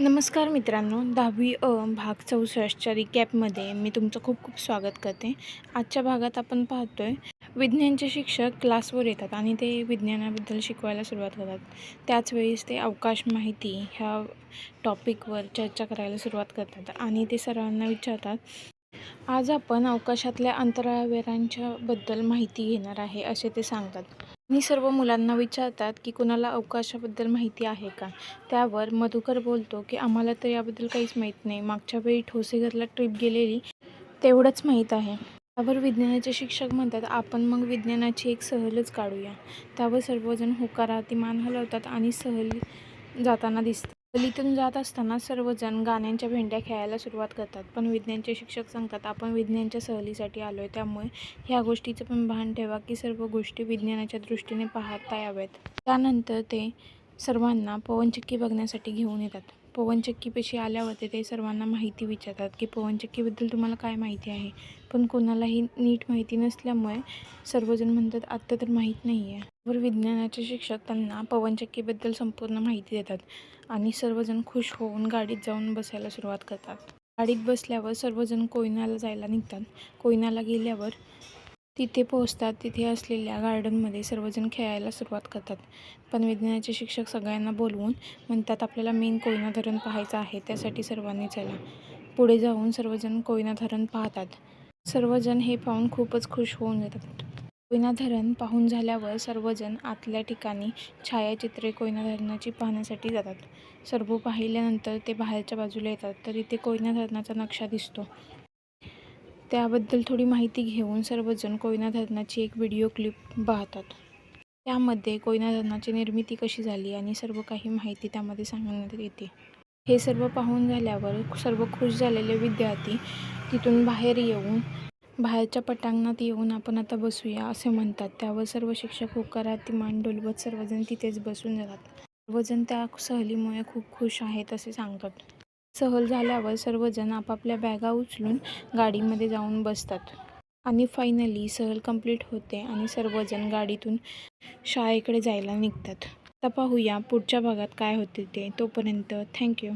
नमस्कार मित्रांनो, 10वी भाग 64च्या रिकॅपमध्ये मी तुमचं खूप खूप स्वागत करते. आजच्या भागात आपण पाहतोय विज्ञानचे शिक्षक क्लासवर येतात आणि ते विज्ञानाबद्दल शिकवायला सुरुवात करतात. त्याच वेळेस ते अवकाश माहिती ह्या टॉपिकवर चर्चा करायला सुरुवात करतात आणि ते सर्वांना विचारतात, आज आपण अवकाशातल्या अंतराळवीरांच्या बद्दल माहिती घेणार आहे असे ते सांगतात. आणि सर्व मुलांना विचारतात की कुणाला अवकाशाबद्दल माहिती आहे का. त्यावर मधुकर बोलतो की आम्हाला तर याबद्दल काहीच माहीत नाही, मागच्या वेळी ठोसेघरला ट्रिप गेलेली तेवढंच माहीत आहे. त्यावर विज्ञानाचे शिक्षक म्हणतात, आपण मग विज्ञानाची एक सहलच काढूया. त्यावर सर्वजण होकारार्थी मान हलवतात आणि सहल जाताना दिसते. सहलीतून जात असताना सर्वजण गाण्यांच्या भेंड्या खेळायला सुरुवात करतात. पण विज्ञानचे शिक्षक सांगतात, आपण विज्ञानाच्या सहलीसाठी आलोय, त्यामुळे ह्या गोष्टीचं पण भान ठेवा की सर्व गोष्टी विज्ञानाच्या दृष्टीने पाहता याव्यात. त्यानंतर ते सर्वांना पवनचक्की बघण्यासाठी घेऊन येतात. पवनचक्कीपाशी आल्यावर ते सर्वांना माहिती विचारतात की पवनचक्कीबद्दल तुम्हाला काय माहिती आहे. पण कोणालाही नीट माहिती नसल्यामुळे सर्वजण म्हणतात, आत्ता तर माहीत नाही आहे. वर विज्ञानाचे शिक्षक त्यांना पवनचक्कीबद्दल संपूर्ण माहिती देतात आणि सर्वजण खुश होऊन गाडीत जाऊन बसायला सुरुवात करतात. गाडीत बसल्यावर सर्वजण कोयनाला जायला निघतात. कोयनाला गेल्यावर तिथे पोहोचतात. तिथे असलेल्या गार्डनमध्ये सर्वजण खेळायला सुरुवात करतात. पण विज्ञानाचे शिक्षक सगळ्यांना बोलवून म्हणतात, आपल्याला मेन कोयना धरण पाहायचं आहे, त्यासाठी सर्वांनी चला. पुढे जाऊन सर्वजण कोयना धरण पाहतात. सर्वजण हे पाहून खूपच खुश होऊन जातात. कोयना धरण पाहून झाल्यावर सर्वजण आतल्या ठिकाणी छायाचित्रे कोयना धरणाची पाहण्यासाठी जातात. सर्व पाहिल्यानंतर ते बाहेरच्या बाजूला येतात तर इथे कोयना धरणाचा नक्षा दिसतो. त्याबद्दल थोडी माहिती घेऊन सर्वजण कोयना धरणाची एक व्हिडिओ क्लिप पाहतात. त्यामध्ये कोयना धरणाची निर्मिती कशी झाली आणि सर्व काही माहिती त्यामध्ये सांगण्यात येते. हे सर्व पाहून झाल्यावर सर्व खुश झालेले विद्यार्थी तिथून बाहेरच्या पटांगणात येऊन आपण आता बसूया असे म्हणतात. त्यावर सर्व शिक्षक होकारार्थी मान डोलवत सर्वजण तिथेच बसून जातात. सर्वजण त्या सहलीमुळे खूप खुश आहेत असे सांगतात. सहल झाल्यावर सर्वजण आपापल्या बॅगा उचलून गाडीमध्ये जाऊन बसतात आणि फायनली सहल कंप्लीट होते आणि सर्वजण गाडीतून शाळेकडे जायला निघतात. आता पाहूया पुढच्या भागात काय होते ते. तोपर्यंत थँक्यू.